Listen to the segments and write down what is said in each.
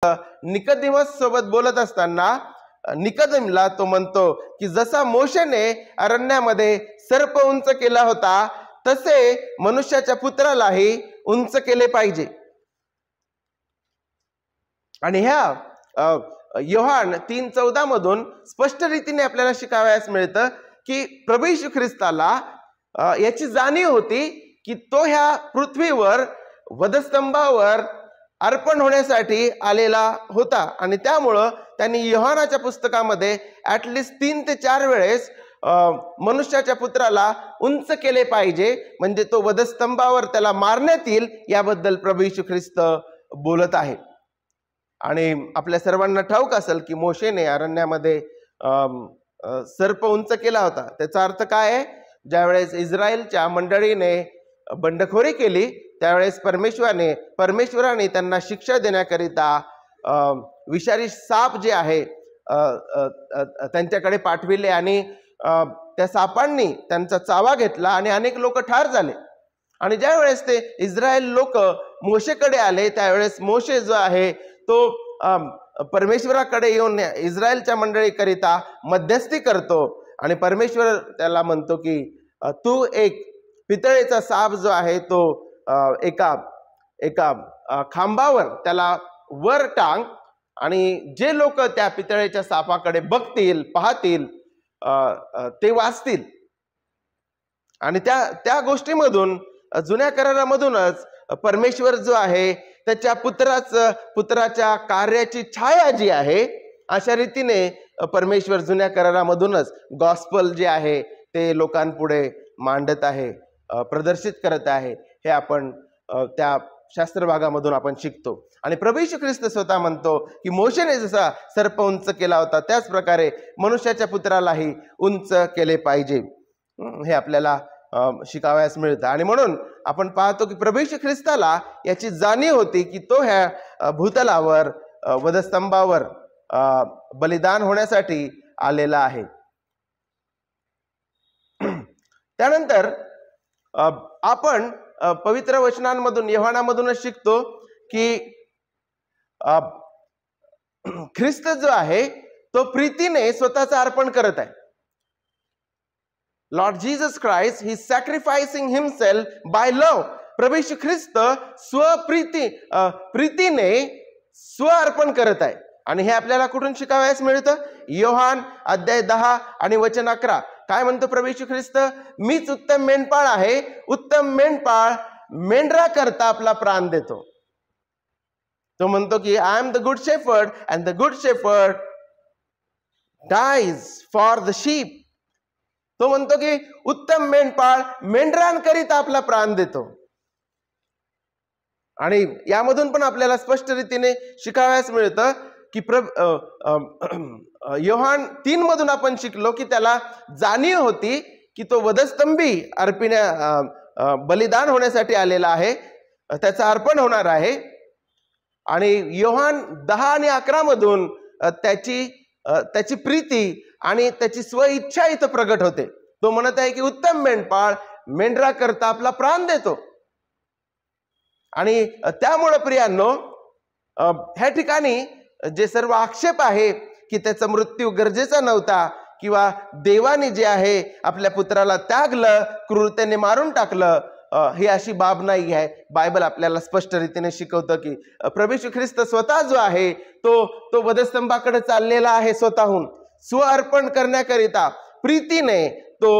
Nicodemus सोबत बोलत असताना निकोदेमला तो म्हणतो की जसा मोशेने अरण्यामध्ये सर्प उंच केला होता तसे मनुष्याच्या पुत्रालाही उंच केले पाहिजे. आणि ह्या योहान 3:14 मधून स्पष्ट रीतीने आपल्याला शिकावयास मिळतं की प्रभू येशू ख्रिस्ताला याची जाणीव होती की तो ह्या पृथ्वीवर वधस्तंभावर अर्पण होण्यासाठी आलेला होता. आणि त्यामुळं त्यांनी योहानाच्या पुस्तकामध्ये ॲटलिस्ट 3 ते 4 वेळेस मनुष्याच्या पुत्राला उंच केले पाहिजे, म्हणजे तो वधस्तंभावर त्याला मारण्यात येईल याबद्दल प्रभू येशू ख्रिस्त बोलत आहे. आणि आपल्या सर्वांना ठाऊक असेल की मोशेने अरण्यामध्ये सर्प उंच केला होता. त्याचा अर्थ काय आहे? ज्यावेळेस इस्रायलच्या मंडळीने बंडखोरी केली त्यावेळेस परमेश्वराने त्यांना शिक्षा देण्याकरिता विषारी साप जे आहे त्यांच्याकडे पाठविले आणि त्या सापांनी त्यांचा चावा घेतला आणि अनेक लोक ठार झाले. आणि ज्यावेळेस ते इस्रायल लोक मोशेकडे आले त्यावेळेस मोशे जो आहे तो परमेश्वराकडे येऊन इस्रायलच्या मंडळीकरिता मध्यस्थी करतो आणि परमेश्वर त्याला म्हणतो की तू एक पितळेचा साप जो आहे तो एका खांबावर त्याला वर टांग आणि जे लोक त्या पितळेच्या सापाकडे बघतील पाहतील ते वाचतील. आणि त्या गोष्टीमधून जुन्या करारामधूनच परमेश्वर जो आहे त्याच्या पुत्राच्या कार्याची छाया जी आहे अशा रीतीने परमेश्वर जुन्या करारामधूनच गॉस्पल जे आहे ते लोकांपुढे मांडत आहे, प्रदर्शित करत आहे. हे आपण त्या शास्त्र भागामधून आपण शिकतो. आणि प्रभू येशू ख्रिस्त स्वतः म्हणतो की मोशेने जसा सर्प उंच केला होता त्याच प्रकारे मनुष्याच्या पुत्रालाही उंच केले पाहिजे. हे आपल्याला शिकावयास मिळतं. आणि म्हणून आपण पाहतो की प्रभू येशू ख्रिस्ताला याची जाणीव होती की तो ह्या भूतलावर वधस्तंभावर बलिदान होण्यासाठी आलेला आहे. त्यानंतर आपण पवित्र वचनांमधून योहानामधूनच शिकतो की ख्रिस्त जो आहे तो प्रीतीने स्वतःचं अर्पण करत आहे. लॉर्ड जीसस क्राइस्ट ही सॅक्रिफायसिंग हिमसेल्फ बाय लव्ह. प्रभू येशू ख्रिस्त प्रीतीने स्व अर्पण करत आहे. आणि हे आपल्याला कुठून शिकावयास मिळतं? योहान अध्याय 10 आणि वचन 11. काय म्हणतो प्रभू येशू ख्रिस्त? मीच उत्तम मेंढपाळ आहे. उत्तम मेंढपाळ मेंढरा करता आपला प्राण देतो. तो म्हणतो की I am the good shepherd and the good shepherd dies for the ship. तो म्हणतो की उत्तम मेंढपाळ मेंढरांकरिता आपला प्राण देतो. आणि यामधून पण आपल्याला स्पष्ट रीतीने शिकावयास मिळतं की योहान 3 मधून आपण शिकलो की त्याला जाणीव होती की तो वधस्तंभी बलिदान होण्यासाठी आलेला आहे, त्याचं अर्पण होणार आहे. आणि योहान 10 आणि 11 मधून त्याची प्रीती आणि त्याची स्व इच्छा इथं प्रगट होते. तो म्हणत आहे की उत्तम मेंढपाळ मेंढरा करता आपला प्राण देतो. आणि त्यामुळे प्रियांनो ह्या ठिकाणी जे सर्व आक्षेप आहे की त्याचा मृत्यू गरजेचा नव्हता किंवा देवाने जे आहे आपल्या पुत्राला त्यागलं, क्रूरतेने मारून टाकलं, ही अशी बाब नाही आहे. बायबल आपल्याला स्पष्ट रीतीने शिकवतं की प्रभू येशू ख्रिस्त स्वतः जो आहे तो वधस्तंभाकडे चाललेला आहे. स्वतःहून स्व अर्पण करण्याकरिता प्रीतीने तो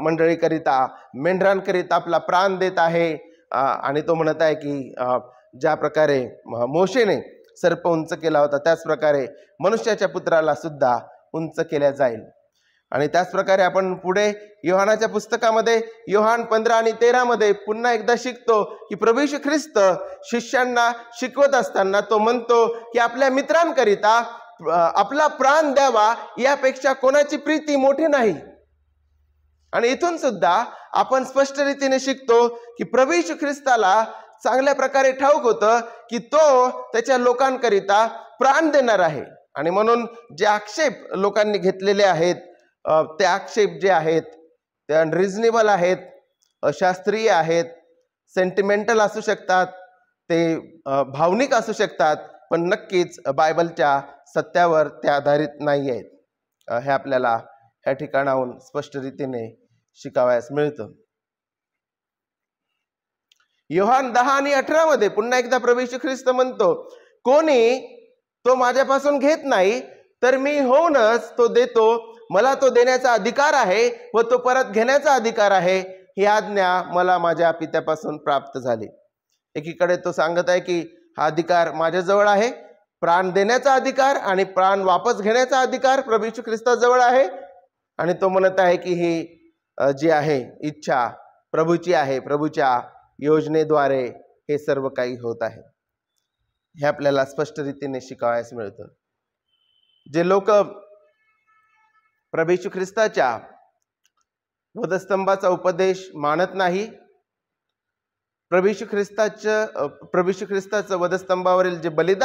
मंडळीकरिता मेंढरांकरिता आपला प्राण देत आहे. आणि तो म्हणत आहे की ज्या प्रकारे मोशेने सर्प उंच केला होता त्याच प्रकारे मनुष्याच्या पुत्राला सुद्धा उंच केल्या जाईल. आणि त्याच प्रकारे आपण पुढे योहानाच्या पुस्तकामध्ये योहान 15 आणि 13 मध्ये पुन्हा एकदा शिकतो की प्रभू येशू ख्रिस्त शिष्यांना शिकवत असताना तो म्हणतो की आपल्या मित्रांकरिता आपला प्राण द्यावा यापेक्षा कोणाची प्रीती मोठी नाही. आणि इथून सुद्धा आपण स्पष्ट रीतीने शिकतो की प्रभू येशू ख्रिस्ताला चांगल्या प्रकारे ठाऊक होतं की तो त्याच्या लोकांकरिता प्राण देणार आहे. आणि म्हणून जे आक्षेप लोकांनी घेतलेले आहेत ते आक्षेप जे आहेत ते अनरिजनेबल आहेत, अशास्त्रीय आहेत, सेंटिमेंटल असू शकतात, ते भावनिक असू शकतात, पण नक्कीच बायबलच्या सत्यावर ते आधारित नाही आहेत. हे आपल्याला या ठिकाणाहून स्पष्ट रीतीने शिकावयास मिळतं. योहान 10:18 मध्ये पुन्हा एकदा प्रभू येशू ख्रिस्त म्हणतो, कोणी तो माझ्यापासून घेत नाही तर मी होऊनच तो देतो. मला तो देण्याचा अधिकार आहे व तो परत घेण्याचा अधिकार आहे. ही आज्ञा मला माझ्या पित्यापासून प्राप्त झाली. एकीकडे तो सांगत आहे की हा अधिकार माझ्याजवळ आहे, प्राण देण्याचा अधिकार आणि प्राण वापस घेण्याचा अधिकार प्रभू येशू ख्रिस्ताजवळ आहे. आणि तो म्हणत आहे की ही जी आहे इच्छा प्रभूची आहे, प्रभूच्या योजनेद्वारे हे सर्व काही होत आहे. हे आपल्याला स्पष्ट रीतीने शिकावयास मिळतं. जे लोक प्रभू येशू ख्रिस्ताच्या वधस्तंभाचा उपदेश मानत नाही, प्रभू येशू ख्रिस्ताचं वधस्तंभावरील जे बलिदान